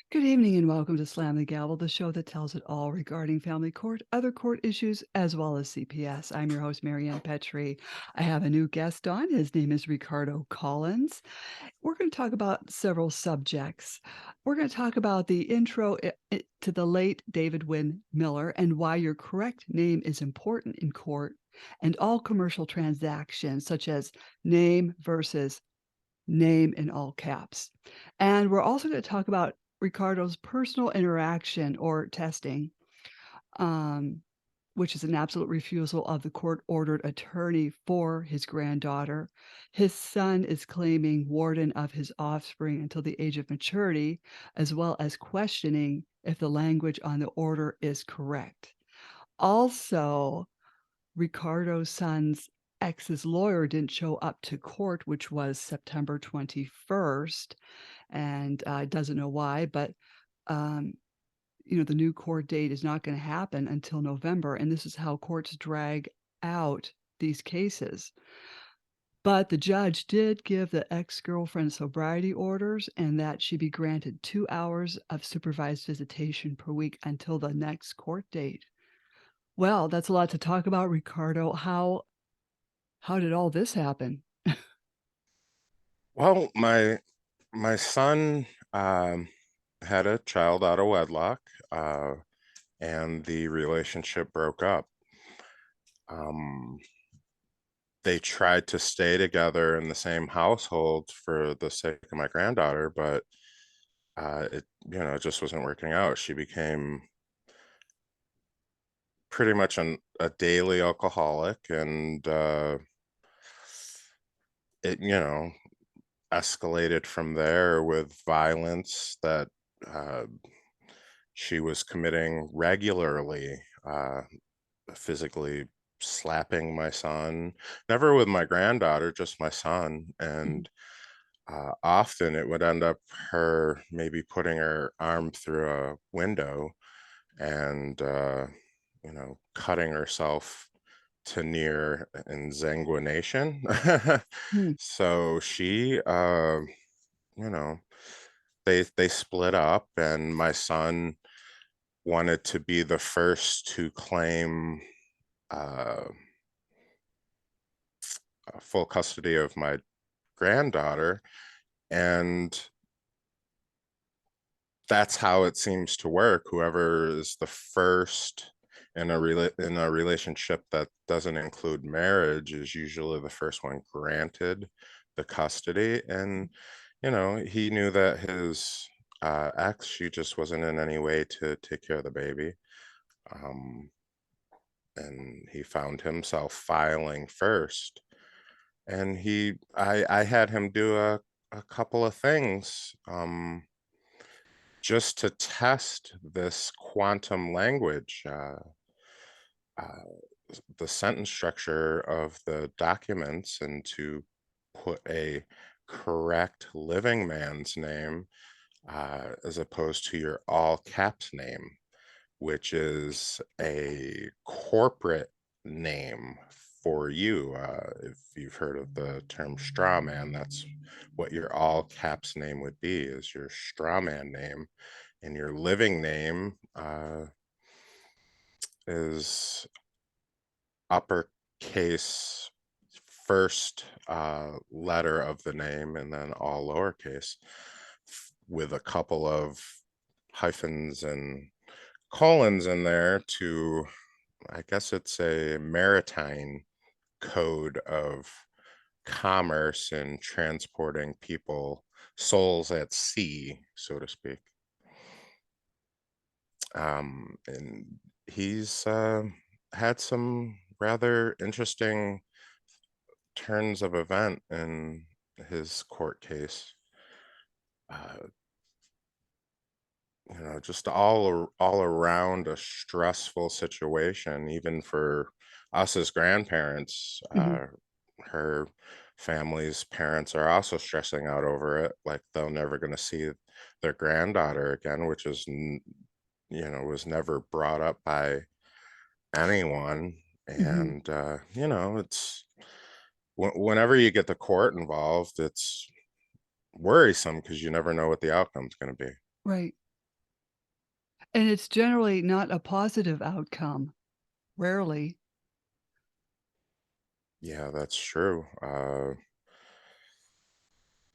Good evening and welcome to Slam the Gavel, the show that tells it all regarding family court, other court issues, as well as CPS. I'm your host, Maryann Petri. I have a new guest on. His name is Ricardo Collins. We're going to talk about several subjects. We're going to talk about the intro to the late David Wynn Miller and why your correct name is important in court and all commercial transactions, such as name versus name in all caps. And we're also going to talk about Ricardo's personal interaction or testing, um, which is an absolute refusal of the court-ordered attorney for his granddaughter. His son is claiming warden of his offspring until the age of maturity, as well as questioning if the language on the order is correct. Also, Ricardo's son's ex's lawyer didn't show up to court, which was September 21st, and doesn't know why, but um, the new court date is not going to happen until November, and this is how courts drag out these cases. But the judge did give the ex-girlfriend sobriety orders and that she be granted 2 hours of supervised visitation per week until the next court date. Well, that's a lot to talk about, Ricardo. How did all this happen? Well, my son had a child out of wedlock, uh, and the relationship broke up. Um, they tried to stay together in the same household for the sake of my granddaughter, but it just wasn't working out. She became pretty much a daily alcoholic, and it escalated from there with violence that uh, she was committing regularly, physically slapping my son, never with my granddaughter, just my son. Mhm. And often it would end up her maybe putting her arm through a window and, cutting herself to near exsanguination. Hmm. So you know, they split up, and my son wanted to be the first to claim uh, full custody of my granddaughter, and that's how it seems to work. Whoever is the first in a relationship that doesn't include marriage is usually the first one granted the custody. And he knew that his ex, she just wasn't in any way to take care of the baby. Um, and he found himself filing first. And I had him do a couple of things, just to test this quantum language, uh, the sentence structure of the documents, and to put a correct living man's name, as opposed to your all caps name, which is a corporate name for you. If you've heard of the term straw man, that's what your all caps name would be, is your straw man name. And your living name is uppercase first letter of the name, and then all lowercase, with a couple of hyphens and colons in there to, I guess it's a maritime code of commerce and transporting people, souls at sea, so to speak. And he's had some rather interesting turns of event in his court case. Uh, just all around a stressful situation, even for us as grandparents. Mhm. Her family's parents are also stressing out over it, like they're never going to see their granddaughter again, which was never brought up by anyone. Mhm. And it's whenever you get the court involved, it's worrisome because you never know what the outcome's going to be. Right. And it's generally not a positive outcome, rarely. Yeah, that's true.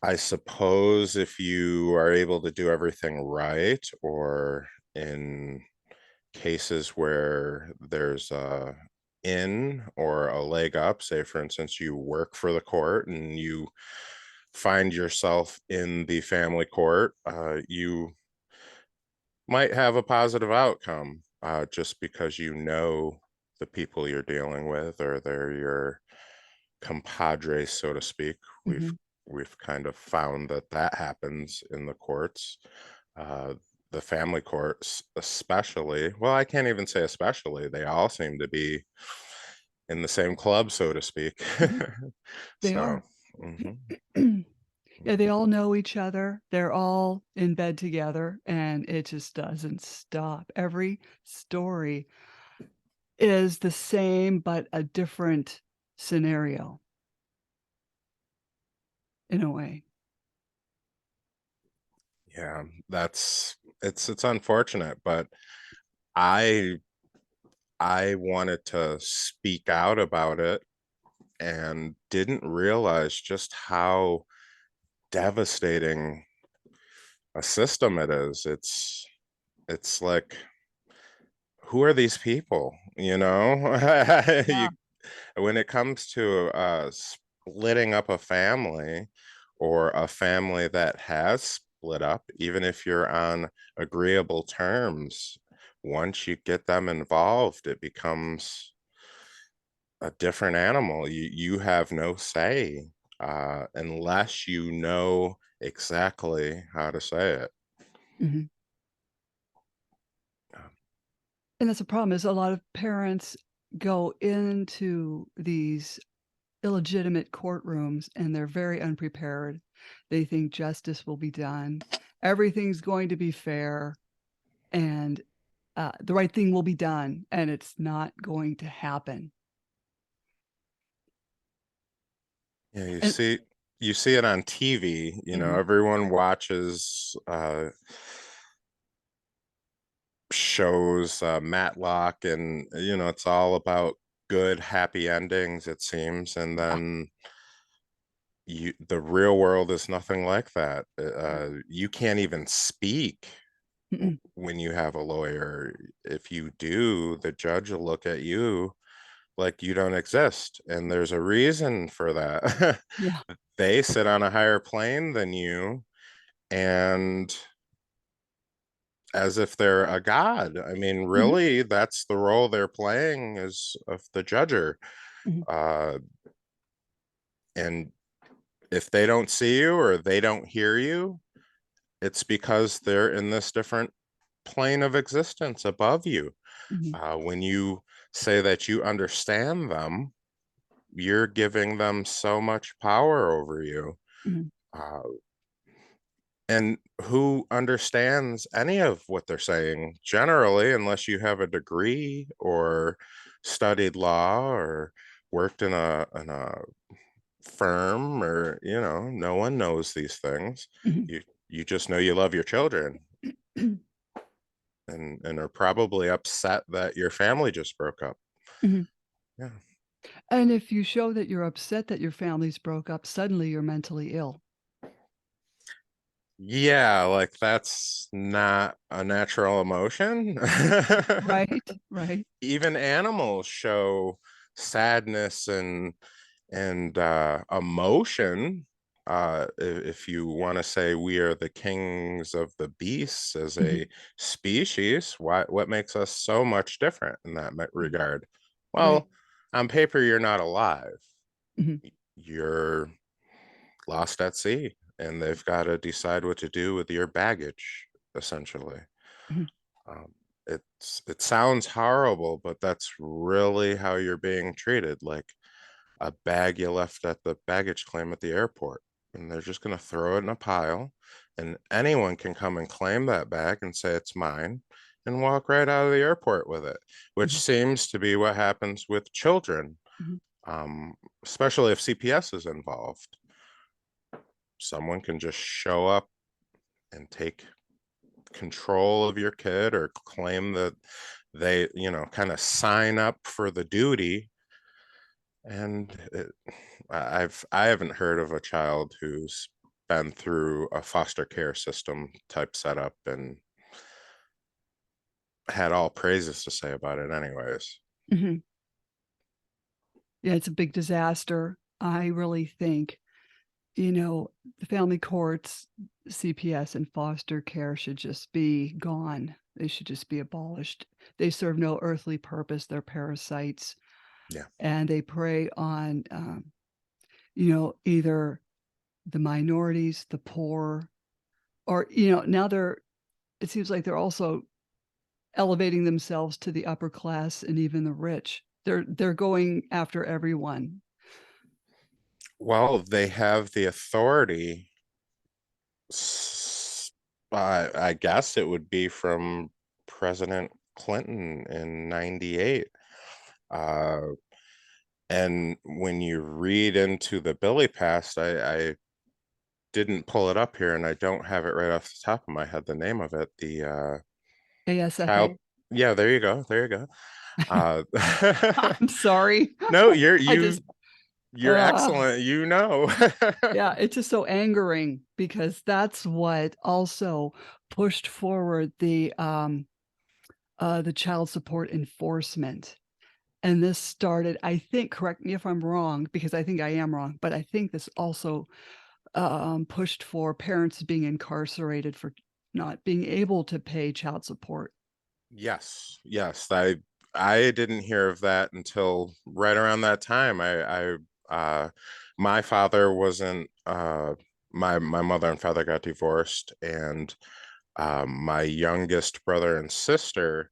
I suppose if you are able to do everything right, or in cases where there's a in or a leg up, say for instance, you work for the court and you find yourself in the family court, you might have a positive outcome just because you know the people you're dealing with, or they're your compadres, so to speak. We've Mhm. we've kind of found that that happens in the courts. Uh, the family courts, especially, well, I can't even say especially, they all seem to be in the same club, so to speak. Mhm. They So, are. mhm. Yeah, they all know each other. They're all in bed together, and it just doesn't stop. Every story is the same, but a different scenario in a way. Yeah, that's it's unfortunate, but I I wanted to speak out about it and didn't realize just how devastating a system it is. It's like, who are these people? You know, Yeah. you when it comes to splitting up a family, or a family that has split up, even if you're on agreeable terms, once you get them involved, it becomes a different animal. You have no say unless you know exactly how to say it. Mhm. And that's the problem is a lot of parents go into these illegitimate courtrooms, and they're very unprepared. They think justice will be done. Everything's going to be fair, and, the right thing will be done, and it's not going to happen. Yeah, And you see it on TV, you know, mhm, everyone watches shows, Matlock, and you know, it's all about good, happy endings, it seems, and yeah, then the real world is nothing like that. mm, You can't even speak mm-mm, when you have a lawyer. If you do, the judge will look at you like you don't exist, and there's a reason for that. yeah, They sit on a higher plane than you, and as if they're a god. I mean, mhm, really, that's the role they're playing, is of the judger. mhm, Uh, and if they don't see you or they don't hear you, it's because they're in this different plane of existence above you. mhm, When you say that you understand them, you're giving them so much power over you. mhm, Uh, and who understands any of what they're saying generally, unless you have a degree or studied law or worked in a firm, or you know, no one knows these things. mhm, You just know you love your children, and are probably upset that your family just broke up. mhm. Yeah. And if you show that you're upset that your families broke up, suddenly you're mentally ill. Yeah, like that's not a natural emotion. Right, right. Even animals show sadness and emotion. If you want to say we are the kings of the beasts as a Mhm, species, what makes us so much different in that mhm. regard? Right. Well, on paper, you're not alive. Mhm, You're lost at sea, and they've got to decide what to do with your baggage, essentially. mhm, Um, it sounds horrible, but that's really how you're being treated, like a bag you left at the baggage claim at the airport, and they're just going to throw it in a pile, and anyone can come and claim that bag and say it's mine and walk right out of the airport with it, which mhm, seems to be what happens with children, mhm, um, especially if CPS is involved. Someone can just show up and take control of your kid or claim that they, kind of sign up for the duty. And I haven't heard of a child who's been through a foster care system type setup and had all praises to say about it anyways. Mhm. Yeah, it's a big disaster. I really think, the family courts, CPS, and foster care should just be gone. They should just be abolished. They serve no earthly purpose. They're parasites, Yeah. and they prey on, either the minorities, the poor, or, now it seems like they're also elevating themselves to the upper class and even the rich. They're going after everyone. Well, they have the authority. I guess it would be from President Clinton in 98. Uh, and when you read into the bill he passed, I didn't pull it up here and I don't have it right off the top of my head, the name of it. The child, ASFA. yeah, there you go. There you go. Uh, I'm sorry. no, I just you're uh excellent, you know. yeah, it's just so angering because that's what also pushed forward the child support enforcement. And this started, I think, correct me if I'm wrong, because I think I am wrong, but I think this also pushed for parents being incarcerated for not being able to pay child support. Yes, yes. I didn't hear of that until right around that time. My father wasn't my mother and father got divorced, and my youngest brother and sister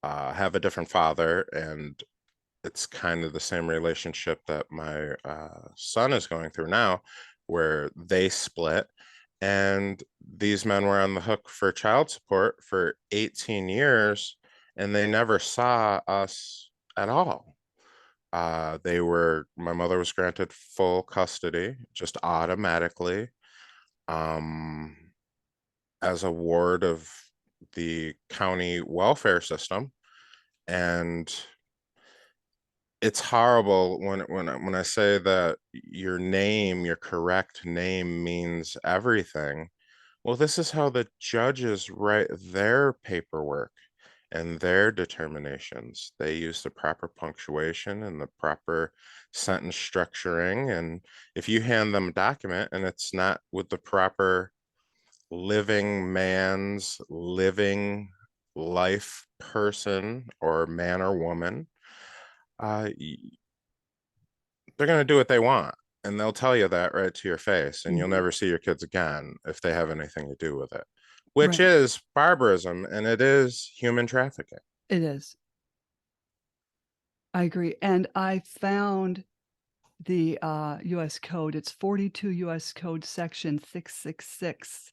have a different father, and it's kind of the same relationship that my son is going through now, where they split. And these men were on the hook for child support for 18 years, and they never saw us at all. My mother was granted full custody just automatically, um, as a ward of the county welfare system. And it's horrible when I say that your correct name means everything. Well, this is how the judges write their paperwork and their determinations. They use the proper punctuation and the proper sentence structuring. And if you hand them a document and it's not with the proper living man's living life person or man or woman, uh, they're going to do what they want. And they'll tell you that right to your face. And you'll Mhm. never see your kids again if they have anything to do with it, which Right. is barbarism and it is human trafficking. It is. I agree. And I found the US code. It's 42 US code section 666.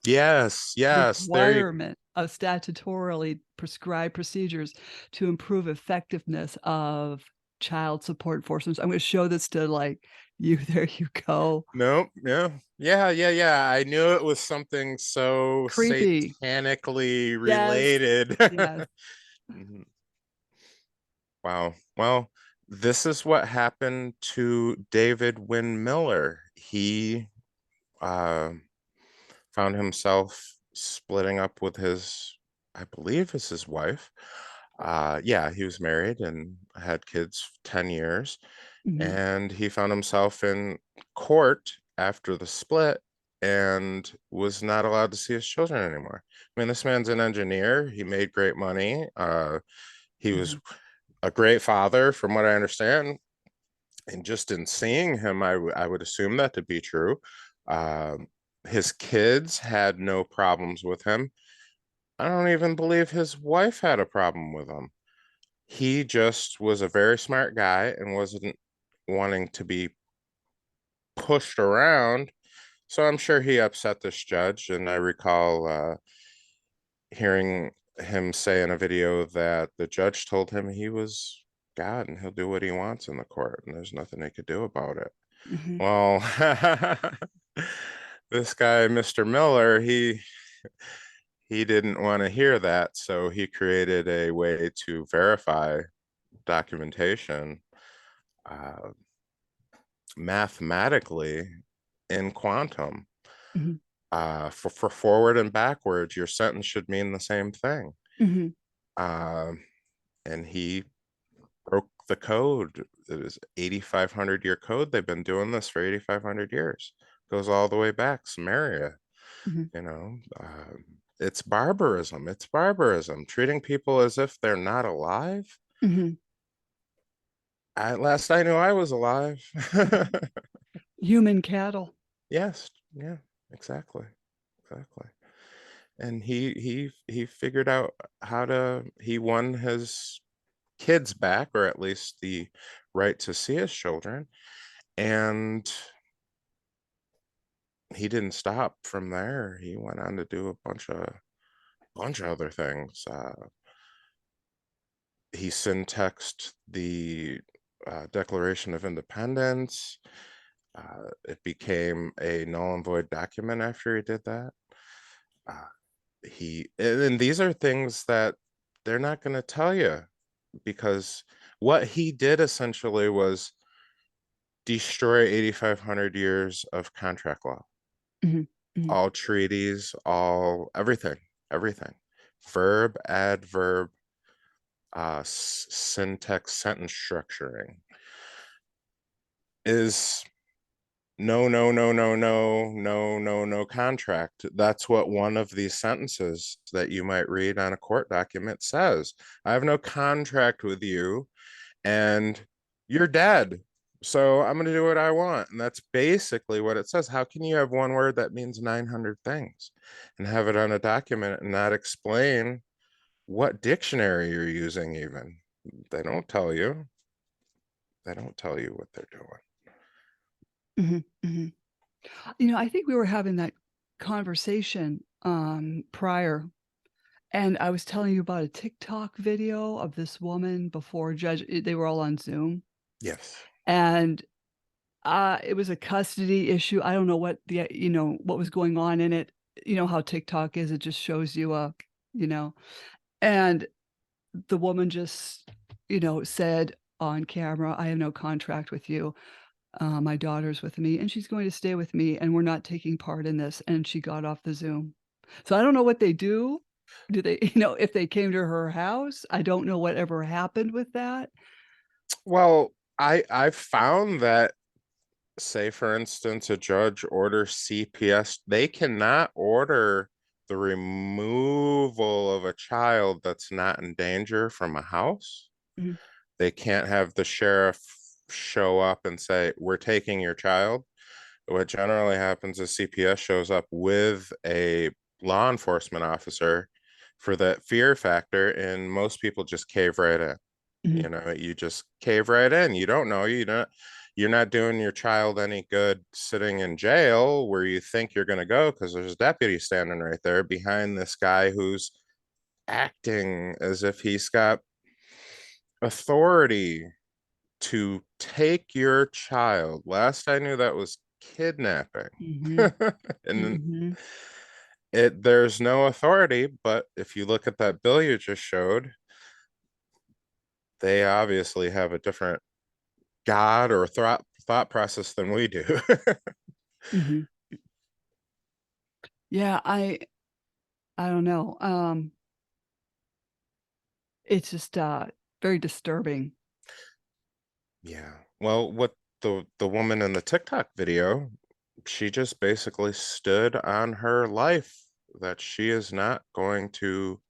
Yes, yes. Requirement of statutorily prescribed procedures to improve effectiveness of child support enforcement. I'm gonna show this to, like, you. There you go. Nope. Yeah. Yeah. Yeah. Yeah. I knew it was something so Creepy. satanically Yes. related. Yes. Mhm. Wow. Well, this is what happened to David Wynn Miller. He uh, found himself splitting up with I believe is his wife. Yeah, he was married and had kids 10 years. Mhm. And he found himself in court after the split and was not allowed to see his children anymore. I mean, this man's an engineer. He made great money. He was Mhm. a great father, from what I understand. And just in seeing him, I would assume that to be true. Um, his kids had no problems with him. I don't even believe his wife had a problem with him. He just was a very smart guy and wasn't wanting to be pushed around. So I'm sure he upset this judge. And I recall hearing him say in a video that the judge told him he was God and he'll do what he wants in the court and there's nothing he could do about it. Mhm. Well, this guy, Mr. Miller, he didn't want to hear that, so he created a way to verify documentation uh, mathematically in quantum. Mhm. For forward and backwards, your sentence should mean the same thing. Mhm. Uh, and he broke the code. It was 8,500 year code. They've been doing this for 8,500 years. Goes all the way back, Samaria. Mhm. You know, it's barbarism. It's barbarism. Treating people as if they're not alive. Mhm. At last I knew I was alive. Human cattle. Yes, yeah, exactly, exactly. And he figured out how to. He won his kids back, or at least the right to see his children, and he didn't stop from there. He went on to do a bunch of other things. He syntaxed the Declaration of Independence. It became a null and void document after he did that. Uh, and these are things that they're not going to tell you, because what he did essentially was destroy 8,500 years of contract law, Mhm. Mhm. all treaties, all everything. Verb, adverb, syntax, sentence structuring is no, no, no, no, no, no, no, no contract. That's what one of these sentences that you might read on a court document says. I have no contract with you, and you're dead. So I'm going to do what I want. And that's basically what it says. How can you have one word that means 900 things and have it on a document and not explain what dictionary you're using, even? They don't tell you. They don't tell you what they're doing. Mhm. Mhm. I think we were having that conversation, prior, and I was telling you about a TikTok video of this woman before judge they were all on Zoom, Yes. and, it was a custody issue. I don't know what what was going on in it. You know how TikTok is, it just shows you you know, and the woman just, said on camera, "I have no contract with you. My daughter's with me, and she's going to stay with me, and we're not taking part in this," and she got off the Zoom. So I don't know what they do. Do they if they came to her house? I don't know whatever happened with that. Well, I found that, say for instance, a judge orders CPS, they cannot order the removal of a child that's not in danger from a house. Mhm, They can't have the sheriff show up and say, "We're taking your child." What generally happens is CPS shows up with a law enforcement officer for that fear factor, and most people just cave right in. mhm, You just cave right in. You don't know. You're not doing your child any good sitting in jail where you think you're going to go, because there's a deputy standing right there behind this guy who's acting as if he's got authority to take your child. Last I knew, that was kidnapping. mhm, And mhm, there's no authority, but if you look at that bill you just showed, they obviously have a different God or thought process than we do. mhm. Yeah, I don't know. It's just, very disturbing. Yeah. Well, what the woman in the TikTok video, she just basically stood on her life that she is not going to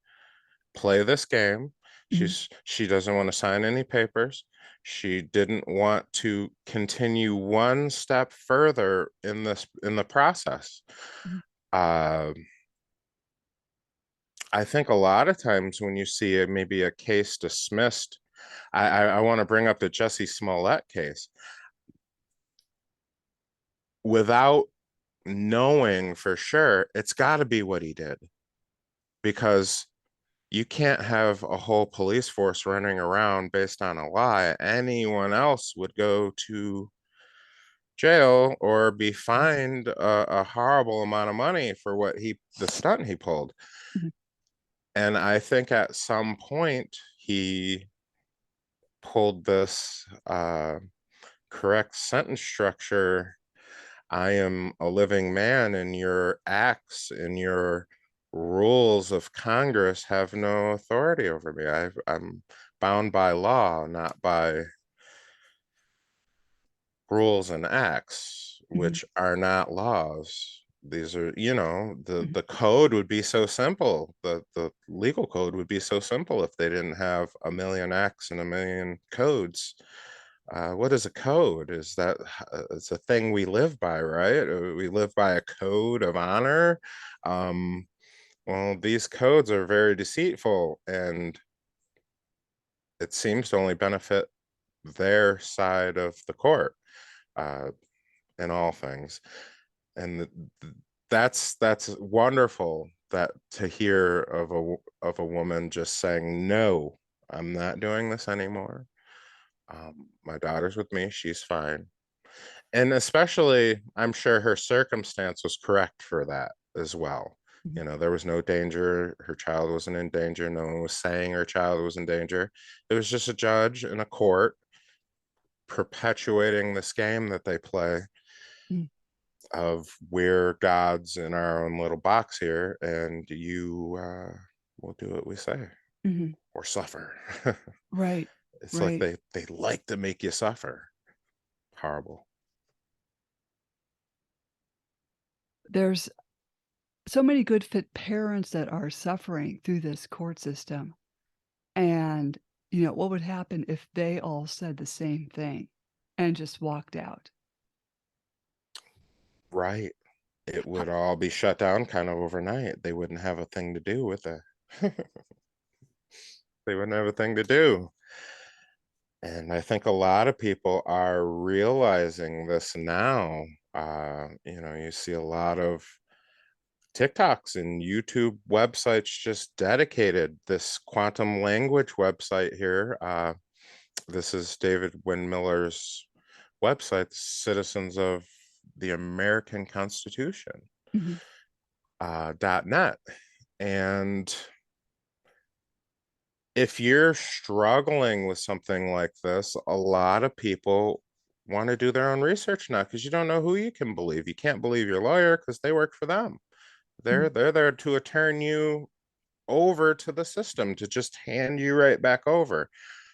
play this game. Mhm, She doesn't want to sign any papers. She didn't want to continue one step further in the process. mhm, Uh, I think a lot of times when you see maybe a case dismissed, I want to bring up the Jesse Smollett case. Without knowing for sure, it's got to be what he did, because you can't have a whole police force running around based on a lie. Anyone else would go to jail or be fined a horrible amount of money for the stunt he pulled. Mhm. And I think at some point he pulled this correct sentence structure. I am a living man, and your acts and your rules of Congress have no authority over me. I'm bound by law, not by rules and acts, Mhm. which are not laws. These are, Mhm. the code would be so simple. The legal code would be so simple if they didn't have a million acts and a million codes. What is a code? Is that it's a thing we live by, right? We live by a code of honor. Um, well, these codes are very deceitful, and it seems to only benefit their side of the court uh, in all things. And that's wonderful that to hear of a woman just saying, no, I'm not doing this anymore. My daughter's with me, she's fine. And especially, I'm sure her circumstance was correct for that as well. Mhm. There was no danger. Her child wasn't in danger. No one was saying her child was in danger. It was just a judge in a court perpetuating this game that they play Mhm. of we're gods in our own little box here, and you will do what we say Mhm. or suffer. Right. It's like Right. they like to make you suffer. Horrible. There's so many good fit parents that are suffering through this court system. And, what would happen if they all said the same thing and just walked out? Right. It Ho would all be shut down kind of overnight. They wouldn't have a thing to do with it. They wouldn't have a thing to do. And I think a lot of people are realizing this now. You see a lot of TikToks and YouTube websites just dedicated. This quantum language website here. This is David Wynn Miller's website, Citizens of the American Constitution Mhm. .net. And if you're struggling with something like this, a lot of people want to do their own research now because you don't know who you can believe. You can't believe your lawyer because they work for them. Mhm. They're there to turn you over to the system, to just hand you right back over,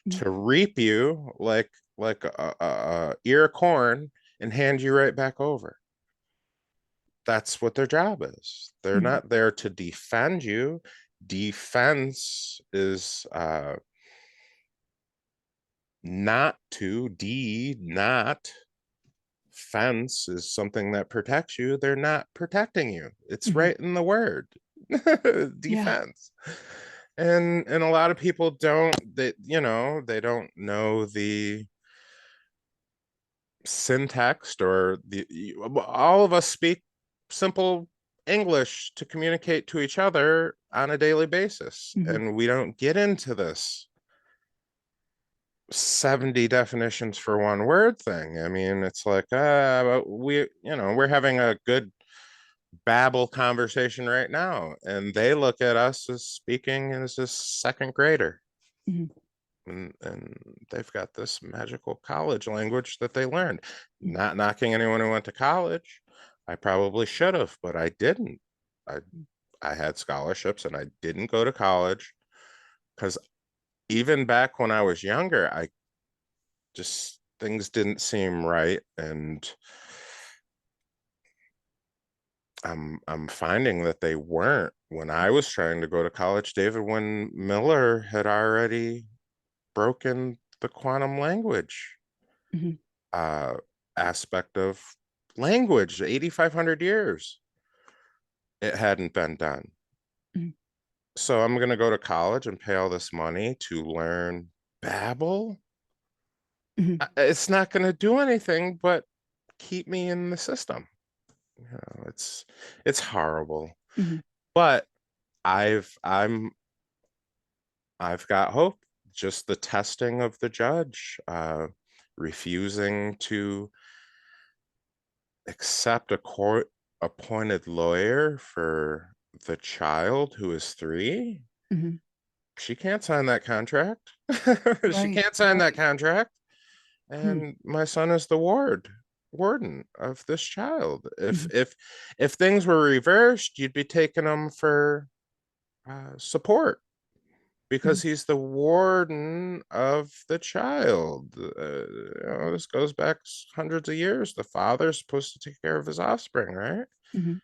Mhm. to reap you like a ear of corn and hand you right back over. That's what their job is. They're Mhm. not there to defend you. Defense is not fence is something that protects you. They're not protecting you. It's Mhm. right in the word. Yeah. Defense. And a lot of people they don't know the syntax or all of us speak simple English to communicate to each other on a daily basis, Mhm. and we don't get into this 70 definitions for one word thing. I mean, it's like, we're having a good babble conversation right now, and they look at us as speaking as a second grader. Mhm. And they've got this magical college language that they learned. Mhm. Not knocking anyone who went to college. I probably should have, but I didn't. I I had scholarships and I didn't go to college because even back when I was younger, I just things didn't seem right, and I'm finding that they weren't. When I was trying to go to college, David Wynn Miller had already broken the quantum language Mhm. uh, aspect of language. 8,500 years it hadn't been done. Mhm. So I'm going to go to college and pay all this money to learn babble. Mhm. It's not going to do anything but keep me in the system. It's horrible. Mhm. But I've I'm I've got hope. Just the testing of the judge, refusing to accept a court appointed lawyer for the child who is 3, Mhm. she can't sign that contract. She Right, can't sign that right. contract. Hmm. And my son is the warden of this child. If Mhm. if if things were reversed, you'd be taking him for support Mhm. because he's the warden of the child. This goes back hundreds of years. The father's supposed to take care of his offspring, right? Mhm.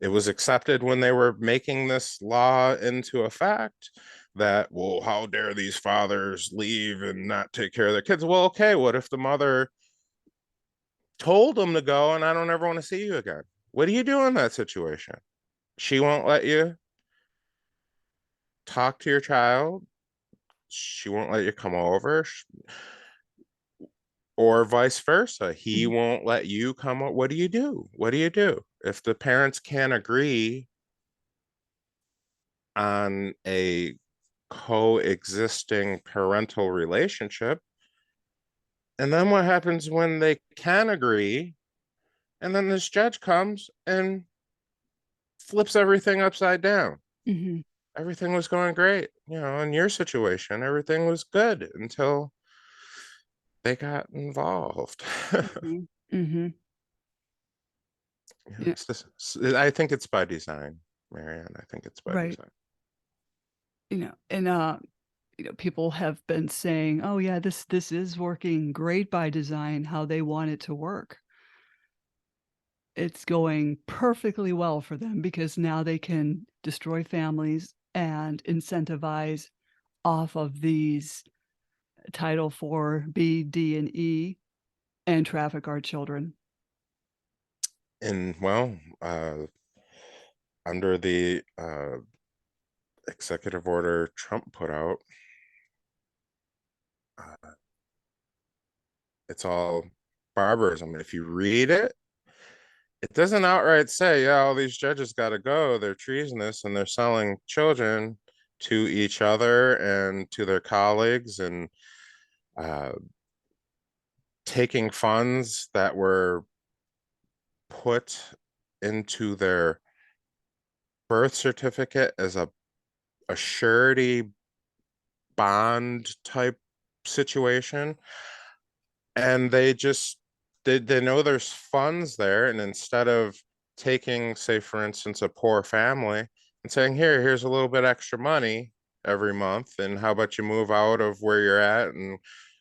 It was accepted when they were making this law into effect that, well, how dare these fathers leave and not take care of their kids? Well, okay, what if the mother told them to go and I don't ever want to see you again? What do you do in that situation? She won't let you talk to your child. She won't let you come over, or vice versa. He Mhm. won't let you come over. What do you do? What do you do? If the parents can't agree on a coexisting parental relationship, and then what happens when they can agree? And then this judge comes and flips everything upside down. Mhm. Everything was going great. In your situation, everything was good until they got involved. Mhm. Mhm. Yeah, It's just, I think it's by design, Maryann. I think it's by right. design. And people have been saying, "Oh yeah, this is working great by design, how they want it to work." It's going perfectly well for them because now they can destroy families and incentivize off of these Title 4 B, D, and E and traffic our children. And well, under the executive order Trump put out, uh, it's all barbarism. If you read it, it doesn't outright say, yeah, all these judges got to go. They're treasonous and they're selling children to each other and to their colleagues and uh, taking funds that were put into their birth certificate as a surety bond type situation. And they know there's funds there. And instead of taking, say, for instance, a poor family and saying, here's a little bit extra money every month, and how about you move out of where you're at and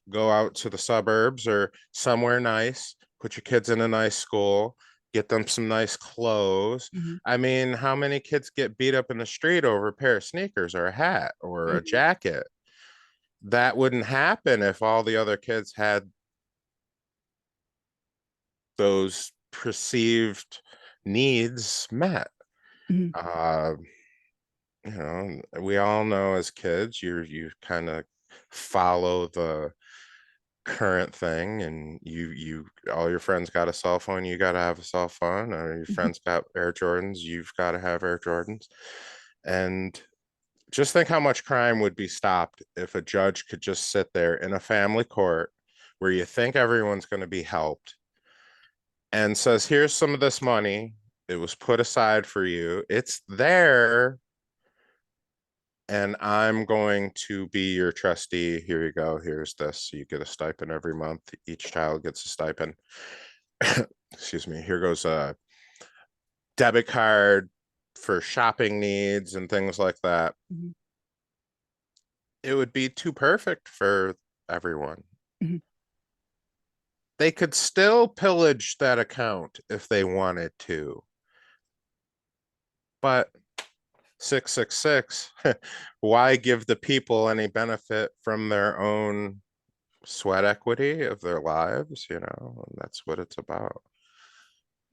go out to the suburbs or somewhere nice, put your kids in a nice school, get them some nice clothes. Mhm, I mean, how many kids get beat up in the street over a pair of sneakers or a hat or a mhm, jacket? That wouldn't happen if all the other kids had those perceived needs met. mhm, Uh, we all know as kids, you kind of follow the current thing, and you all your friends got a cell phone, you got to have a cell phone, or your mhm, friends got Air Jordans, you've got to have Air Jordans. And just think how much crime would be stopped if a judge could just sit there in a family court where you think everyone's going to be helped and says, here's some of this money. It was put aside for you. It's there. And I'm going to be your trustee. Here you go. Here's this. You get a stipend every month. Each child gets a stipend. Excuse me. Here goes a debit card for shopping needs and things like that. mhm, It would be too perfect for everyone. mhm, They could still pillage that account if they wanted to, but 666, why give the people any benefit from their own sweat equity of their lives? And that's what it's about.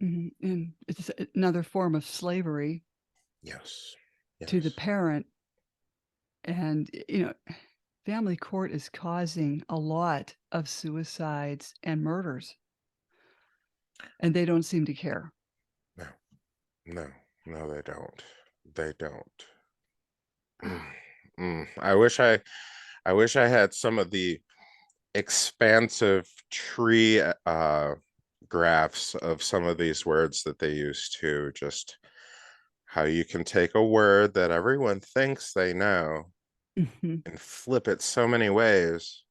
mhm, and it's another form of slavery Yes. to the Yes. parent, and, family court is causing a lot of suicides and murders, and they don't seem to care. No, no, no, they don't. They don't. Mm, I wish I had some of the expansive tree graphs of some of these words that they use too, just how you can take a word that everyone thinks they know Mhm. and flip it so many ways.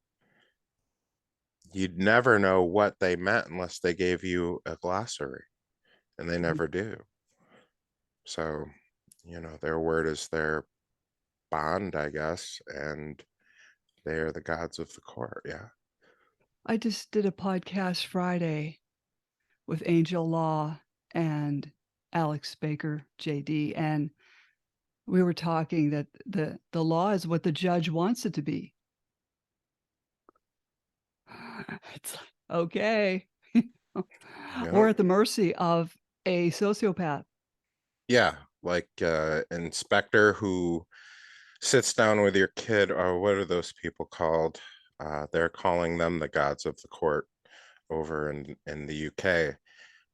You'd never know what they meant unless they gave you a glossary, and they Mhm. never do. So, their word is their bond, I guess, and they are the gods of the court. Yeah. I just did a podcast Friday with Angel Law and Alex Baker, JD, and we were talking that the law is what the judge wants it to be. It's like, okay. We're Yep. at the mercy of a sociopath. Yeah. Like inspector who sits down with your kid, or what are those people called? They're calling them the gods of the court over in the UK,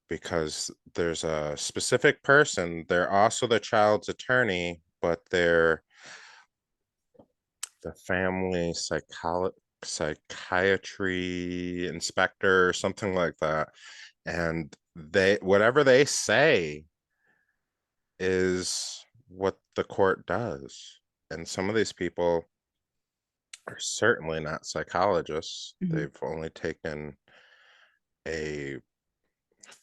because there's a specific person. They're also the child's attorney, but they're the family psychiatry inspector or something like that. And they, whatever they say is what the court does. And some of these people are certainly not psychologists. Mhm, They've only taken a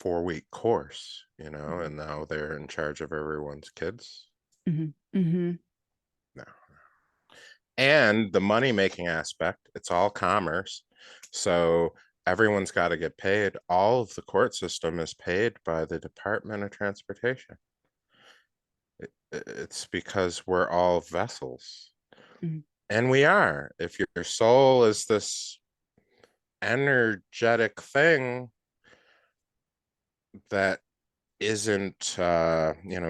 4-week course, mhm, and now they're in charge of everyone's kids. mhm, mhm, No. And the money making aspect, it's all commerce. So everyone's got to get paid. All of the court system is paid by the Department of Transportation. It's because we're all vessels. mhm, And we are. If your soul is this energetic thing that isn't,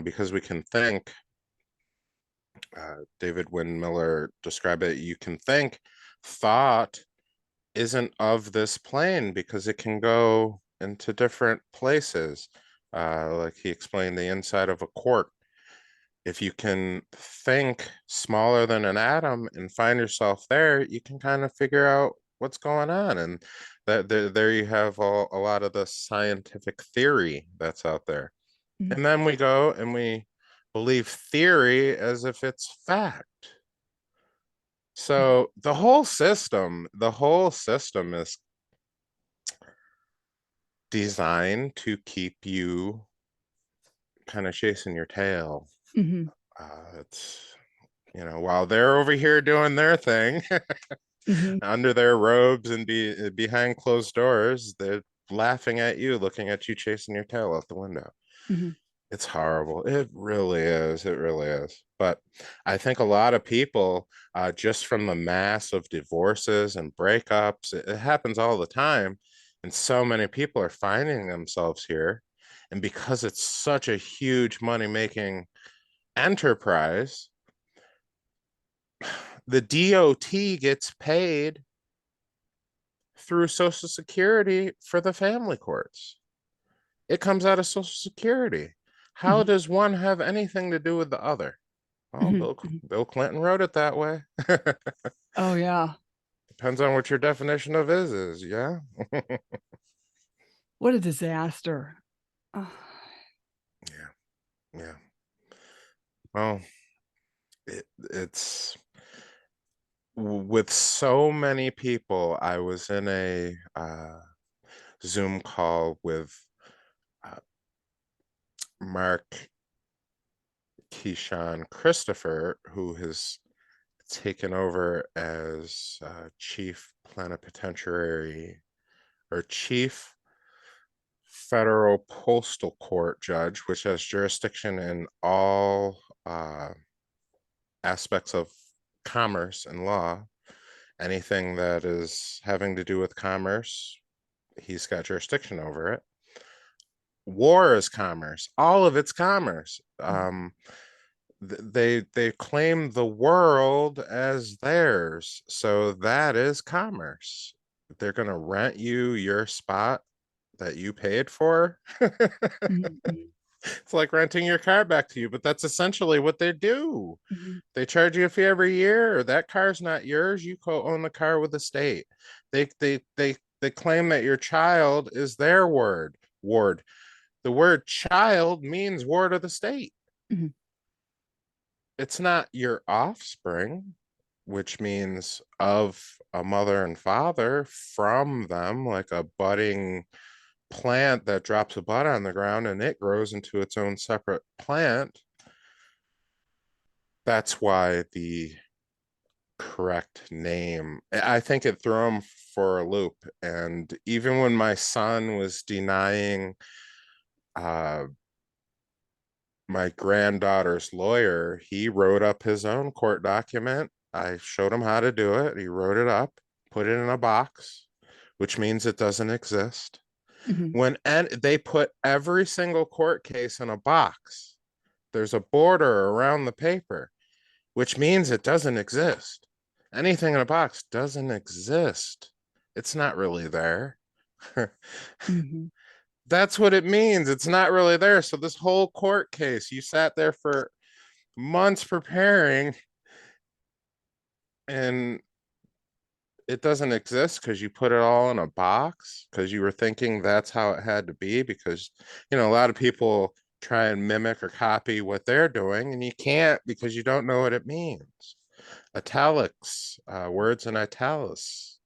because we can think, David Wynn Miller described it, you can think, thought isn't of this plane because it can go into different places. Like he explained, the inside of a cork. If you can think smaller than an atom and find yourself there, you can kind of figure out what's going on. And there you have a lot of the scientific theory that's out there. mhm, And then we go and we believe theory as if it's fact. mhm, So the whole system is designed to keep you kind of chasing your tail. mhm, It's, while they're over here doing their thing mhm, under their robes and behind closed doors, they're laughing at you, looking at you, chasing your tail out the window. mhm, It's horrible. It really is. It really is. But I think a lot of people, just from the mass of divorces and breakups, it happens all the time. And so many people are finding themselves here. And because it's such a huge money making enterprise, the DOT gets paid through Social Security for the family courts. It comes out of Social Security. How mhm, does one have anything to do with the other? Well, mhm, Bill mhm. Bill Clinton wrote it that way. Oh, yeah. Depends on what your definition of is, yeah. What a disaster. Ah, Yeah, yeah. Well, it's with so many people. I was in a Zoom call with uh, Mark Keyshawn Christopher, who has taken over as chief plenipotentiary or chief federal postal court judge, which has jurisdiction in all aspects of commerce and law. Anything that is having to do with commerce, he's got jurisdiction over it. War is commerce. All of it's commerce. mhm, They claim the world as theirs, so that is commerce. They're going to rent you your spot that you paid for. mhm, mhm, It's like renting your car back to you, but that's essentially what they do. mhm, They charge you a fee every year. That car's not yours. You co-own the car with the state. They They claim that your child is their ward. The word child means ward of the state. Mhm. It's not your offspring, which means of a mother and father from them, like a budding plant that drops a bud on the ground and it grows into its own separate plant. That's why the correct name, I think it threw him for a loop. And even when my son was denying uh, my granddaughter's lawyer, he wrote up his own court document. I showed him how to do it. He wrote it up, put it in a box, which means it doesn't exist. Mhm. And they put every single court case in a box. There's a border around the paper, which means it doesn't exist. Anything in a box doesn't exist. It's not really there. Mhm. That's what it means. It's not really there. So this whole court case, you sat there for months preparing and it doesn't exist because you put it all in a box because you were thinking that's how it had to be because a lot of people try and mimic or copy what they're doing and you can't because you don't know what it means. Italics, words in italics,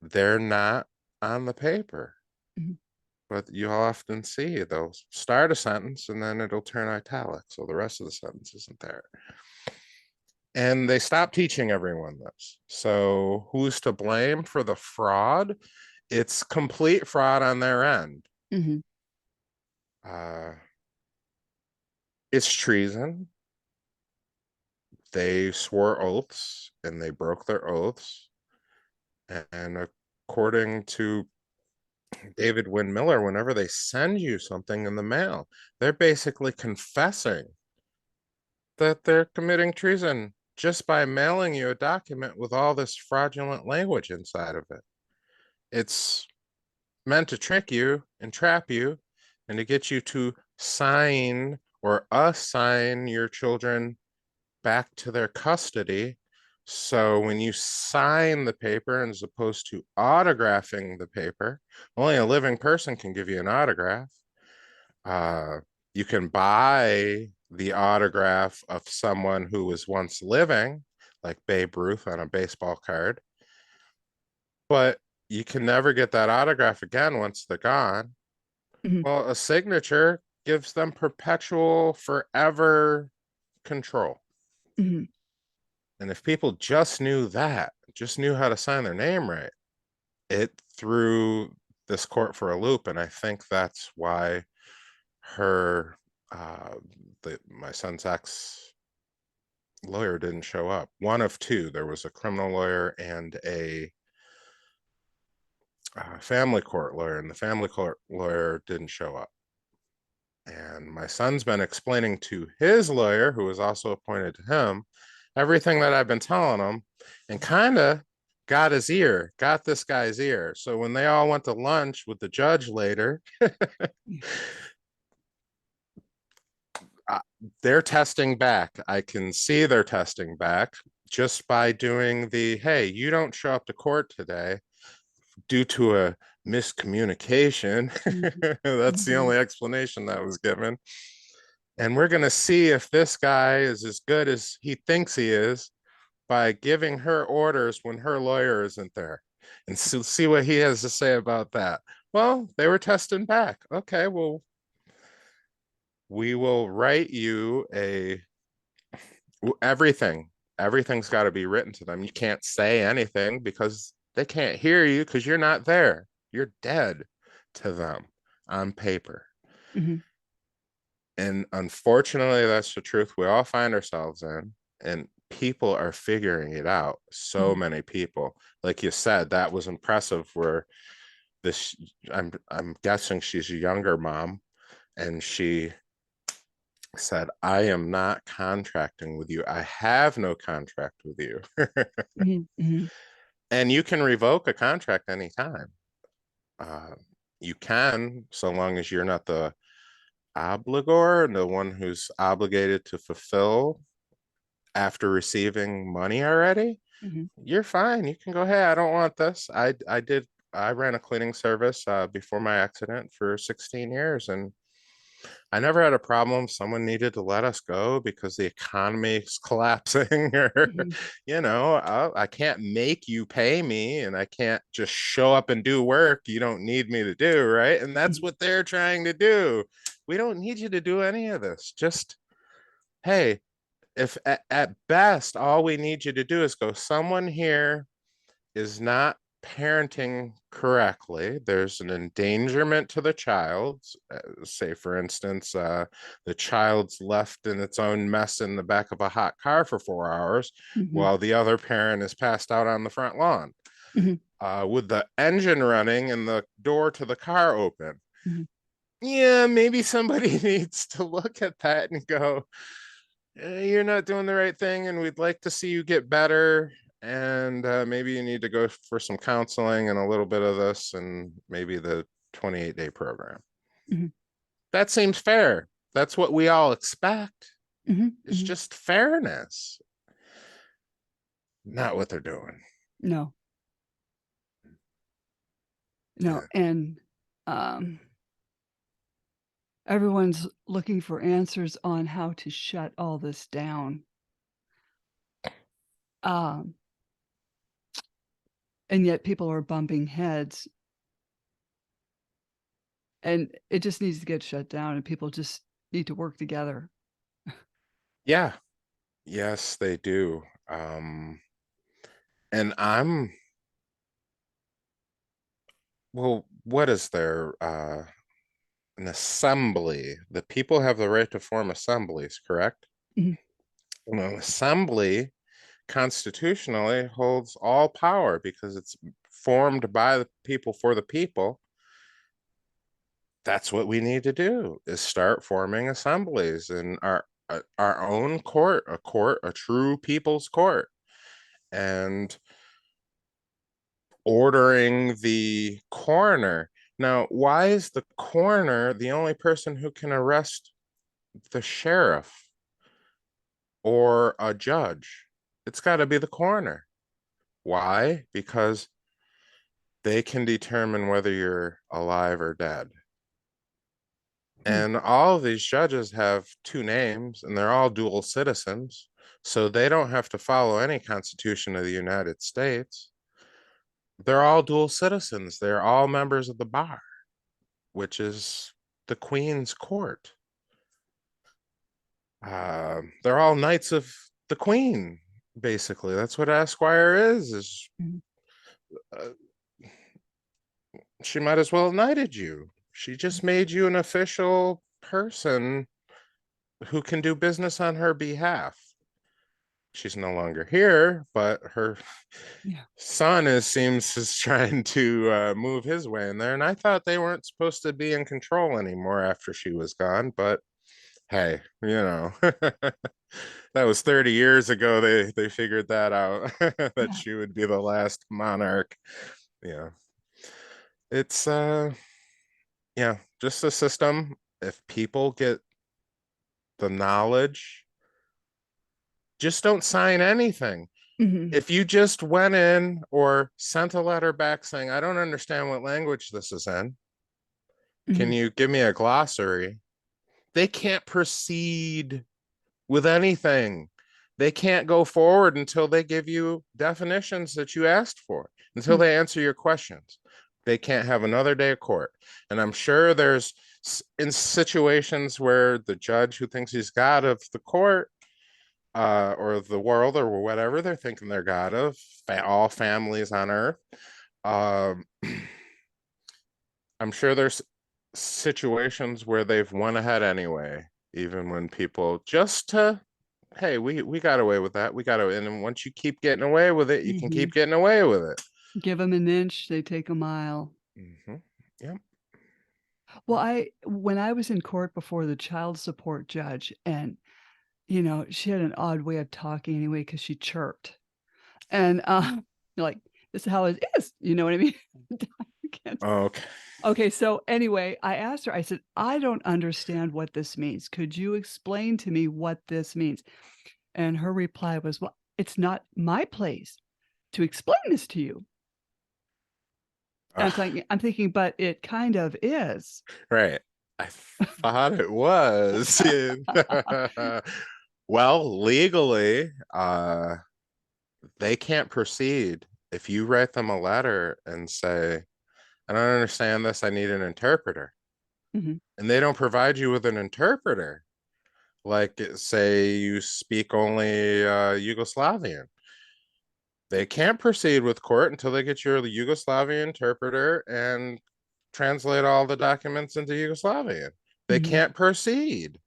they're not on the paper, Mhm. but you often see they'll start a sentence and then it'll turn italic so the rest of the sentence isn't there. And they stopped teaching everyone this. So who's to blame for the fraud? It's complete fraud on their end. Mhm. Uh, it's treason. They swore oaths and they broke their oaths. And according to David Wynn Miller, whenever they send you something in the mail, they're basically confessing that they're committing treason just by mailing you a document with all this fraudulent language inside of it. It's meant to trick you and trap you and to get you to sign or assign your children back to their custody. So when you sign the paper, as opposed to autographing the paper, only a living person can give you an autograph. Uh, you can buy the autograph of someone who was once living, like Babe Ruth on a baseball card, but you can never get that autograph again once they're gone. Mhm. Well, a signature gives them perpetual, forever control. Mhm. And if people just knew that, just knew how to sign their name right, it threw this court for a loop. And I think that's why her, uh, my son's ex lawyer didn't show up. One of two. There was a criminal lawyer and a family court lawyer, and the family court lawyer didn't show up. And my son's been explaining to his lawyer, who was also appointed to him, everything that I've been telling him and kind of got his ear, got this guy's ear. So when they all went to lunch with the judge later, uh, they're testing back. I can see they're testing back just by doing the, hey, you don't show up to court today due to a miscommunication. Mhm. That's the Mhm. only explanation that was given. And we're going to see if this guy is as good as he thinks he is by giving her orders when her lawyer isn't there and see what he has to say about that. Well, they were testing back. Okay, well, we will write you everything. Everything's got to be written to them. You can't say anything because they can't hear you because you're not there. You're dead to them on paper. Mhm. And unfortunately, that's the truth we all find ourselves in. And people are figuring it out. So Mhm. many people. Like you said, that was impressive where this I'm guessing she's a younger mom and she said, I am not contracting with you. I have no contract with you. Mhm. Mhm. And you can revoke a contract anytime. Uh, you can, so long as you're not the obligor, the one who's obligated to fulfill after receiving money already, Mhm. you're fine. You can go, hey, I don't want this. I did I ran a cleaning service before my accident for 16 years, and I never had a problem. Someone needed to let us go because the economy is collapsing, or, Mhm. I can't make you pay me, and I can't just show up and do work you don't need me to do, right? And that's Mhm. what they're trying to do. We don't need you to do any of this. Just, hey, if at best, all we need you to do is go, someone here is not parenting correctly. There's an endangerment to the child. Say, for instance, the child's left in its own mess in the back of a hot car for 4 hours Mhm. while the other parent is passed out on the front lawn Mhm. with the engine running and the door to the car open. Mhm. Yeah, maybe somebody needs to look at that and go, you're not doing the right thing, and we'd like to see you get better. And maybe you need to go for some counseling and a little bit of this, and maybe the 28-day program. Mhm. That seems fair. That's what we all expect. Mhm. It's Mhm. just fairness, not what they're doing. No, no, Yeah. and everyone's looking for answers on how to shut all this down. Um, and yet people are bumping heads, and it just needs to get shut down, and people just need to work together. Yeah. Yes, they do. And well, what is there? An assembly. The people have the right to form assemblies, correct? Mhm. An assembly constitutionally holds all power because it's formed by the people for the people. That's what we need to do, is start forming assemblies in our own court, a true people's court, and ordering the coroner. Now, why is the coroner the only person who can arrest the sheriff or a judge? It's got to be the coroner. Why? Because they can determine whether you're alive or dead. Mm. And all of these judges have two names, and they're all dual citizens. So they don't have to follow any constitution of the United States. They're all dual citizens. They're all members of the bar, which is the Queen's court. They're all knights of the Queen, basically. That's what Esquire is Mhm. uh, she might as well have knighted you. She just made you an official person who can do business on her behalf. She's no longer here, but her Yeah. son seems is trying to move his way in there. And I thought they weren't supposed to be in control anymore after she was gone. But hey, that was 30 years ago. They figured that out that Yeah. she would be the last monarch. Yeah, it's yeah, just a system. If people get the knowledge, just don't sign anything. Mhm. If you just went in or sent a letter back saying, I don't understand what language this is in, can Mhm. you give me a glossary? They can't proceed with anything. They can't go forward until they give you definitions that you asked for, until Mm. they answer your questions. They can't have another day of court. And I'm sure there's in situations where the judge who thinks he's God of the court or the world or whatever they're thinking they're God of, all families on earth. Um, I'm sure there's situations where they've went ahead anyway, even when people just to, hey, we got away with that. We got to, and then once you keep getting away with it, you can Mhm. keep getting away with it. Give them an inch, they take a mile. Mm-hmm. Yep. Well, I when I was in court before the child support judge, and, she had an odd way of talking anyway because she chirped. And, like, "This is how it is," you know what I mean? You can't. Okay. Okay, so anyway, I asked her, I said, "I don't understand what this means. Could you explain to me what this means?" And her reply was, "Well, it's not my place to explain this to you." I'm thinking, but it kind of is. Right. I thought it was. Well, legally, they can't proceed if you write them a letter and say, I don't understand this, I need an interpreter. Mhm, And they don't provide you with an interpreter. Like, say you speak only Yugoslavian. They can't proceed with court until they get your Yugoslavian interpreter and translate all the documents into Yugoslavian. They mhm, can't proceed,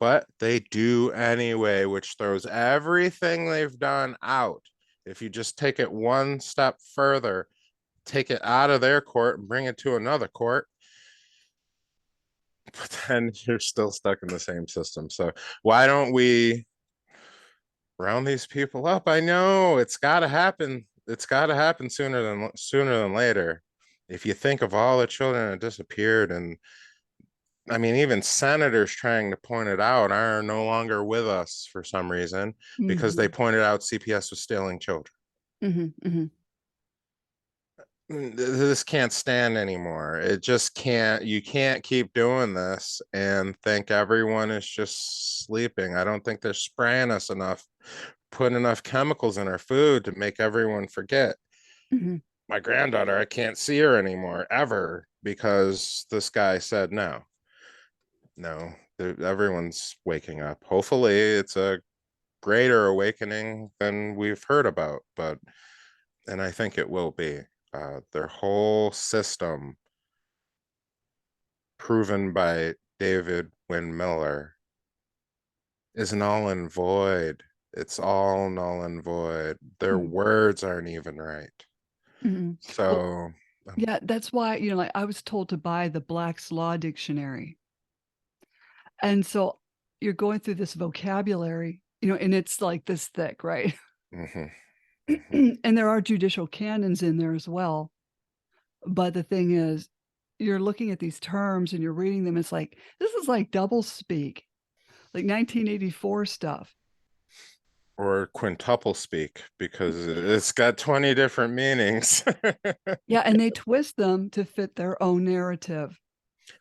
but they do anyway, which throws everything they've done out. If you just take it one step further, take it out of their court and bring it to another court, but then you're still stuck in the same system. So why don't we round these people up? I know it's got to happen. It's got to happen sooner than later. If you think of all the children that disappeared, and I mean, even senators trying to point it out are no longer with us for some reason because they mhm, pointed out CPS was stealing children. mhm, mhm, This can't stand anymore. It just can't. You can't keep doing this and think everyone is just sleeping. I don't think they're spraying us enough, putting enough chemicals in our food to make everyone forget. mhm. My granddaughter, I can't see her anymore ever because this guy said no. No, everyone's waking up. Hopefully, it's a greater awakening than we've heard about, but and I think it will be. Their whole system, proven by David Wynn Miller, is null and void. It's all null and void. Their Mhm, words aren't even right. mhm. Well, So, yeah, that's why, like, I was told to buy the Black's Law Dictionary, and so you're going through this vocabulary, and it's, like, this thick, right? mhm, mhm. And there are judicial canons in there as well, but the thing is, you're looking at these terms and you're reading them, it's like, this is like double speak, like 1984 stuff. Or quintuple speak because it's got 20 different meanings. Yeah, and they twist them to fit their own narrative.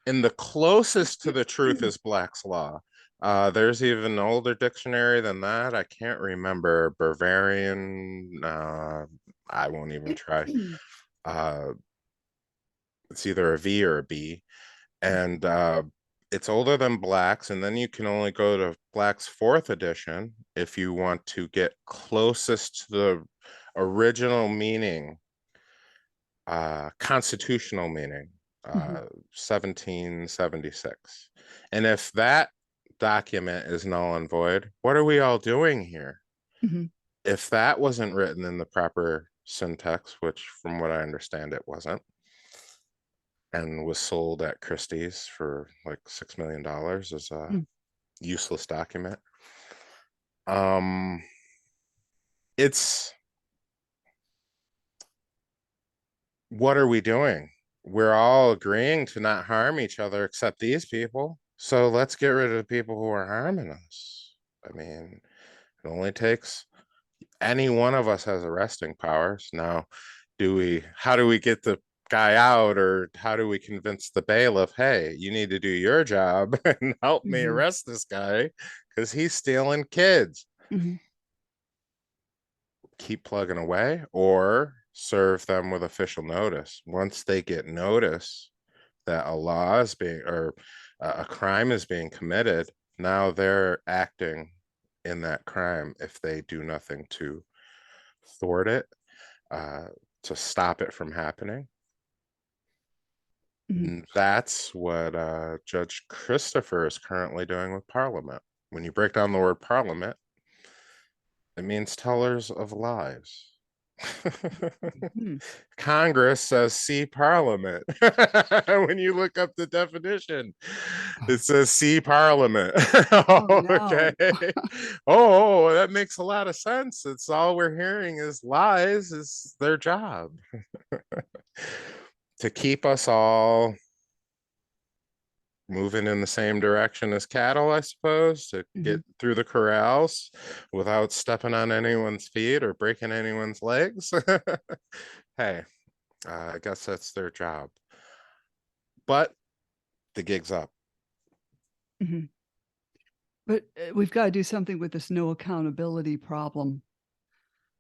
And the closest to the truth is Black's Law. There's even an older dictionary than that. I can't remember. Bavarian. I won't even try. Uh, it's either a V or a B, and it's older than Black's. And then you can only go to Black's fourth edition if you want to get closest to the original meaning, constitutional meaning, Mhm, 1776. And if that document is null and void, what are we all doing here? mhm, If that wasn't written in the proper syntax, which from what I understand it wasn't, and was sold at Christie's for like $6 million as a mm, useless document. Um, it's what are we doing? We're all agreeing to not harm each other except these people. So let's get rid of the people who are harming us. I mean, it only takes any one of us has arresting powers. Now, how do we get the guy out, or how do we convince the bailiff, hey, you need to do your job and help me mhm, arrest this guy because he's stealing kids? mhm, Keep plugging away or serve them with official notice. Once they get notice that a law is being, or a crime is being committed, now they're acting in that crime if they do nothing to thwart it, uh, to stop it from happening. mhm. And that's what Judge Christopher is currently doing with Parliament. When you break down the word Parliament, it means tellers of lies. Mhm. Congress says see Parliament. When you look up the definition, it says see Parliament. Oh, Okay. no. Oh, that makes a lot of sense. It's all we're hearing is lies, is their job to keep us all moving in the same direction as cattle, I suppose, to get Mhm, through the corrals without stepping on anyone's feet or breaking anyone's legs. Hey, I guess that's their job. But the gig's up. Mhm. But, we've gotta do something with this no accountability problem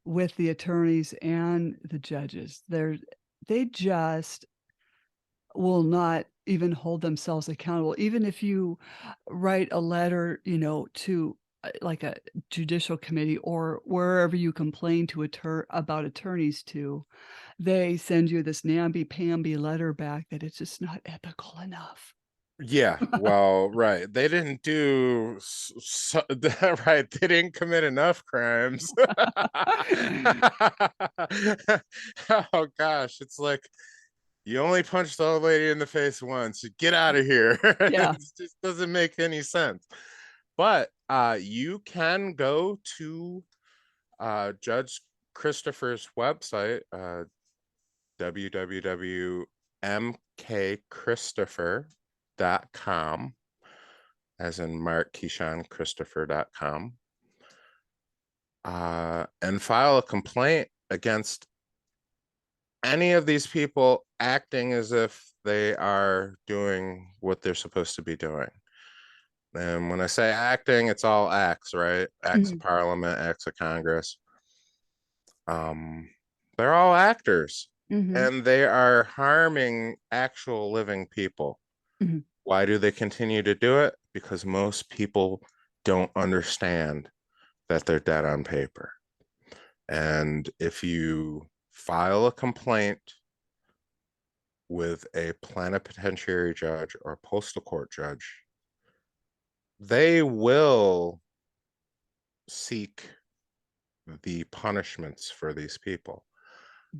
with the attorneys and the judges. They just will not even hold themselves accountable. Even if you write a letter, to, like a judicial committee or wherever you complain to about attorneys to, they send you this namby-pamby letter back that it's just not ethical enough. Yeah, well, right. They didn't do right. They didn't commit enough crimes. Oh gosh, it's like you only punched the old lady in the face once. Get out of here. Yeah. It just doesn't make any sense. But you can go to Judge Christopher's website, www.mkchristopher.com, as in Mark Keyshawn Christopher.com, and file a complaint against any of these people acting as if they are doing what they're supposed to be doing. And when I say acting, it's all acts, right? Acts of Mhm, Parliament, acts of Congress. Um, they're all actors, mhm, and they are harming actual living people. mhm, Why do they continue to do it? Because most people don't understand that they're dead on paper. And if you file a complaint with a plenipotentiary judge or postal court judge, they will seek the punishments for these people.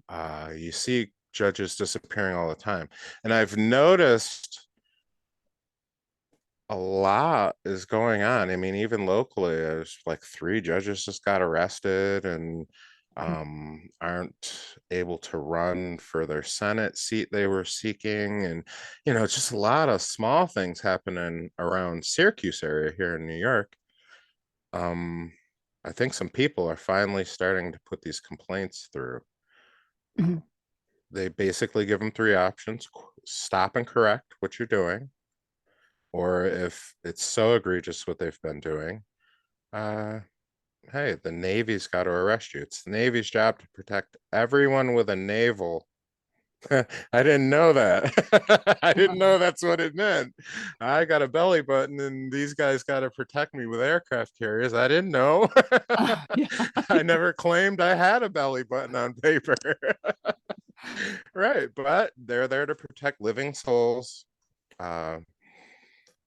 You see judges disappearing all the time. And I've noticed a lot is going on. I mean, even locally, there's like 3 judges just got arrested and mhm, aren't able to run for their Senate seat they were seeking. And, just a lot of small things happening around Syracuse area here in New York. Um, I think some people are finally starting to put these complaints through. mhm, They basically give them 3 options: stop and correct what you're doing, or if it's so egregious what they've been doing, uh, hey, the Navy's got to arrest you. It's the Navy's job to protect everyone with a naval. I didn't know that. I didn't uh-huh. know that's what it meant. I got a belly button, and these guys got to protect me with aircraft carriers. I didn't know. Yeah. I never claimed I had a belly button on paper. Right, but they're there to protect living souls, uh,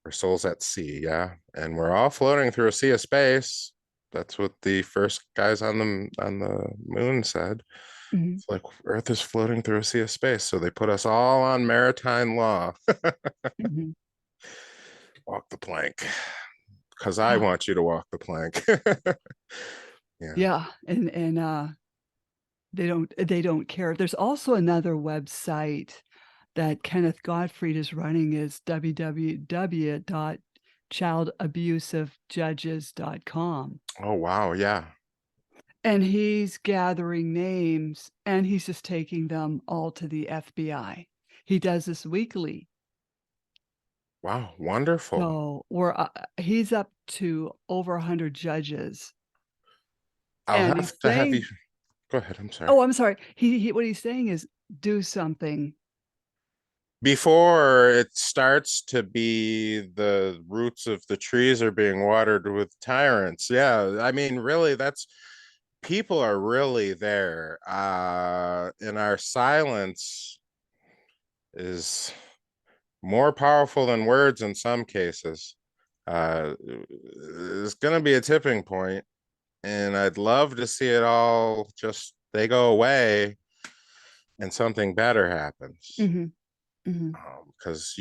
or souls at sea, yeah. And we're all floating through a sea of space. That's what the first guys on the moon said. Mhm, It's like Earth is floating through a sea of space. So they put us all on maritime law. mhm. Walk the plank. Because I Yeah, want you to walk the plank. Yeah. yeah, and they don't care. There's also another website that Kenneth Gottfried is running is www.childabusivejudges.com, Oh wow, yeah. and he's gathering names, and he's just taking them all to the FBI. He does this weekly. Wow, wonderful. So, he's up to over 100 judges, I'll and he's have to have you saying go ahead. I'm sorry. oh, I'm sorry. He what he's saying is, "Do something." Before it starts to be the roots of the trees are being watered with tyrants. Yeah, I mean, really, that's people are really there. And our silence is more powerful than words in some cases. It's going to be a tipping point, and I'd love to see it all just they go away and something better happens. Mhm, mhm, Because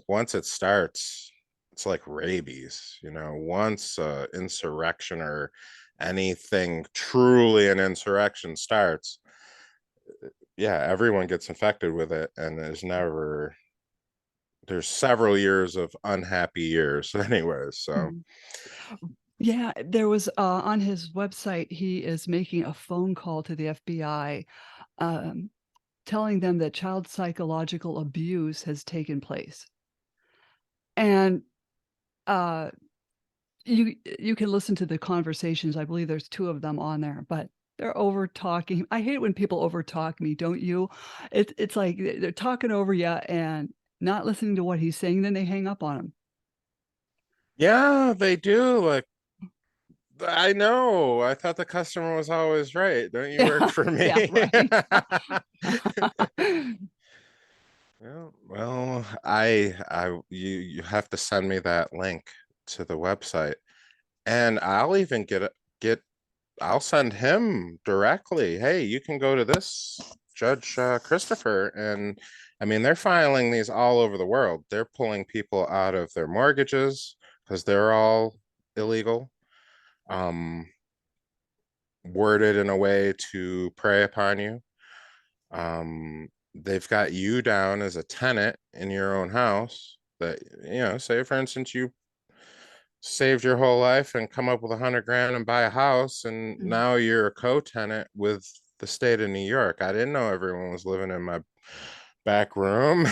once it starts, it's like rabies. Once insurrection or anything truly an insurrection starts, yeah, everyone gets infected with it, and there's several years of unhappy years anyways. So mhm. Yeah, there was, on his website, he is making a phone call to the FBI, um, telling them that child psychological abuse has taken place. And uh, you can listen to the conversations. I believe there's 2 of them on there, but they're over talking. I hate it when people over talk me, don't you? It's like they're talking over you and not listening to what he's saying, then they hang up on him. Yeah, they do. Like, I know. I thought the customer was always right. Don't you work Yeah, for yeah, me? right. Yeah, well, you have to send me that link to the website, and I'll even get I'll send him directly. Hey, you can go to this Judge Christopher, and I mean they're filing these all over the world. They're pulling people out of their mortgages because they're all illegal, um, worded in a way to prey upon you. They've got you down as a tenant in your own house that, say for instance, you saved your whole life and come up with 100 grand and buy a house, and Mhm. now you're a co-tenant with the state of New York. I didn't know everyone was living in my back room.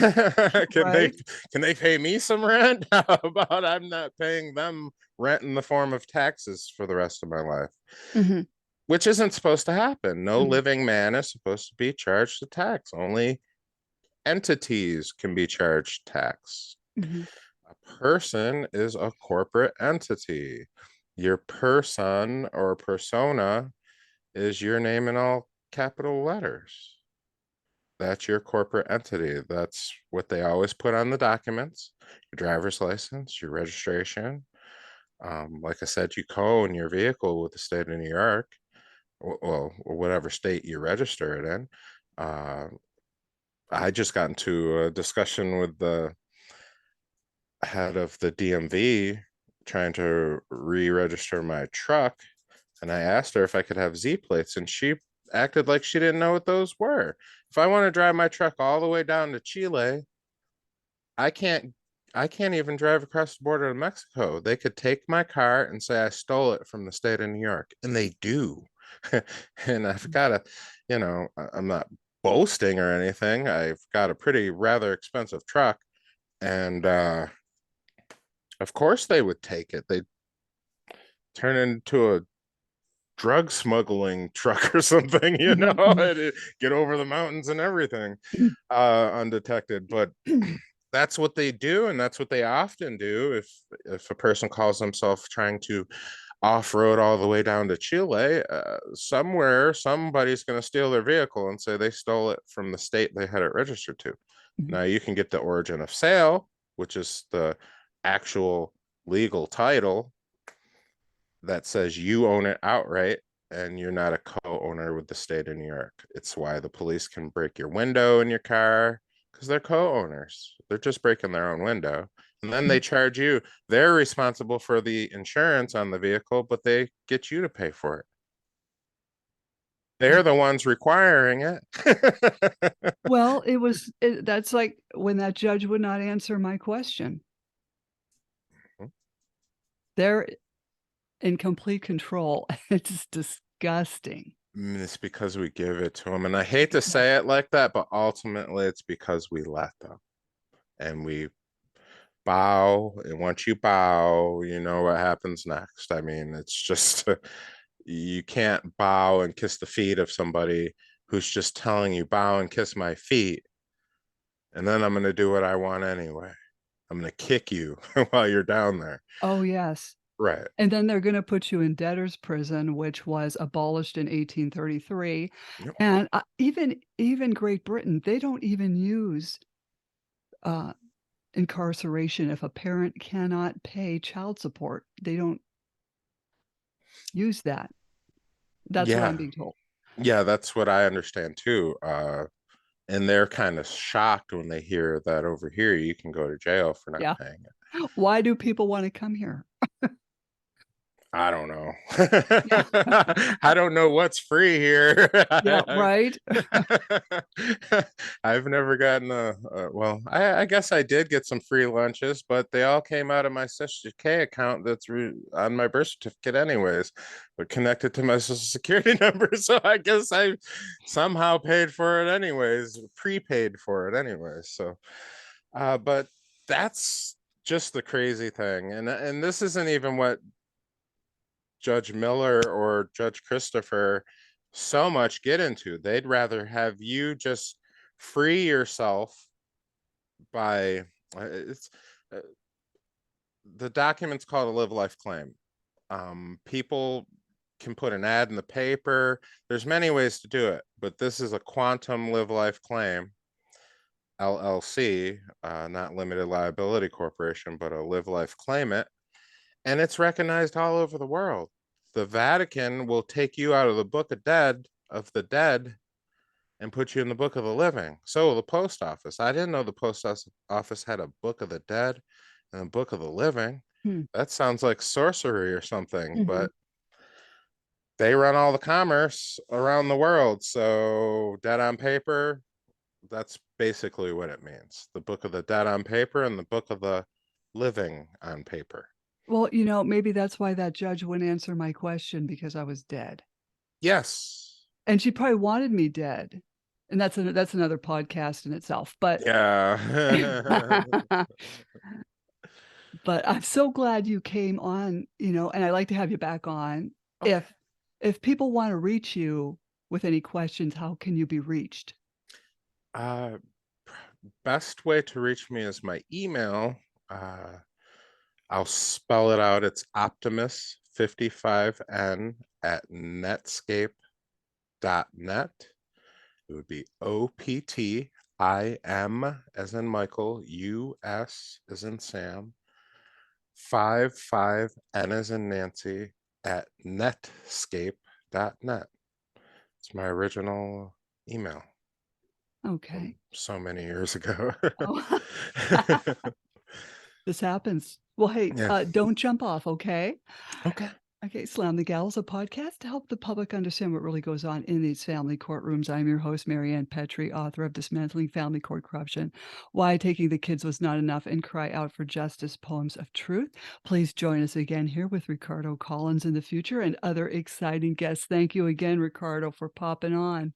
can they Right? can they pay me some rent? How about I'm not paying them rent in the form of taxes for the rest of my life? Mhm, Which isn't supposed to happen. No mhm, living man is supposed to be charged a tax. Only entities can be charged tax. mhm, A person is a corporate entity. Your person or persona is your name in all capital letters. That's your corporate entity. That's what they always put on the documents: your driver's license, your registration. Like I said, you co-own your vehicle with the state of New York, well, or whatever state you register it in. Uh, I just got into a discussion with the head of the DMV trying to re-register my truck, and I asked her if I could have Z plates, and she acted like she didn't know what those were. If I want to drive my truck all the way down to Chile, I can't I can't even drive across the border to Mexico. They could take my car and say I stole it from the state of New York, and they do. And I've got I'm not boasting or anything. I've got a pretty rather expensive truck, and of course they would take it. They'd turn it into a drug smuggling truck or something, mhm, mhm, and get over the mountains and everything mhm, undetected. But that's what they do, and that's what they often do. If a person calls themselves trying to off-road all the way down to Chile, somewhere somebody's going to steal their vehicle and say they stole it from the state they had it registered to. mhm, Now you can get the origin of sale, which is the actual legal title that says you own it outright and you're not a co-owner with the state of New York. It's why the police can break your window in your car, because they're co-owners. They're just breaking their own window. And then they charge you. They're responsible for the insurance on the vehicle, but they get you to pay for it. mhm. They're the ones requiring it. Well, that's like when that judge would not answer my question. They're in complete control. It's disgusting. It's because we give it to them. And I hate to Yeah. say it like that, but ultimately it's because we let them. And we bow, and once you bow, you know what happens next. I mean, it's just you can't bow and kiss the feet of somebody who's just telling you bow and kiss my feet, and then I'm going to do what I want anyway. I'm going to kick you while you're down there. Oh, yes. Right. And then they're gonna put you in debtor's prison, which was abolished in 1833, Yep. and, even Great Britain, they don't even use, uh, incarceration if a parent cannot pay child support. They don't use that. That's what I'm Yeah. being told. Yeah, that's what I understand too. And they're kind of shocked when they hear that over here you can go to jail for not Yeah. paying it. Why do people wanna come here? I don't know. Yeah. I don't know what's free here. Yeah, right? I've never gotten well, I guess I did get some free lunches, but they all came out of my Social Security account that's on my birth certificate anyways, but connected to my Social Security number. So I guess I somehow paid for it anyways, prepaid for it anyways. So, but that's just the crazy thing. And this isn't even what Judge Miller or Judge Christopher so much get into. They'd rather have you just free yourself by it's uh, the document's called a live life claim. People can put an ad in the paper. There's many ways to do it, but this is a quantum live life claim LLC, not limited liability corporation, but a live life claimant, and it's recognized all over the world. The Vatican will take you out of the book of the dead and put you in the book of the living. So the post office. I didn't know the post office had a book of the dead and a book of the living. Hmm. That sounds like sorcery or something, Mhm. but they run all the commerce around the world. So dead on paper, that's basically what it means. The book of the dead on paper and the book of the living on paper. Well, maybe that's why that judge wouldn't answer my question because I was dead. Yes. And she probably wanted me dead. And that's another podcast in itself, but Yeah. but I'm so glad you came on, and I'd like to have you back on. Okay. If people wanna reach you with any questions, how can you be reached? Uh, Best way to reach me is my email. Uh, I'll spell it out. It's optimus55n at netscape.net. It would be OPTIM as in Michael, US as in Sam, 55N as in Nancy at netscape.net. It's my original email from Okay. so many years ago. Oh, this happens. Well, hey, Yeah. don't jump off, okay? Okay. Okay, Slam the Gals, a podcast to help the public understand what really goes on in these family courtrooms. I'm your host, Maryann Petri, author of Dismantling Family Court Corruption, Why Taking the Kids Was Not Enough, and Cry Out for Justice, Poems of Truth. Please join us again here with Ricardo Collins in the future and other exciting guests. Thank you again, Ricardo, for popping on.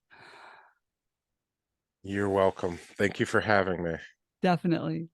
You're welcome. Thank you for having me. Definitely.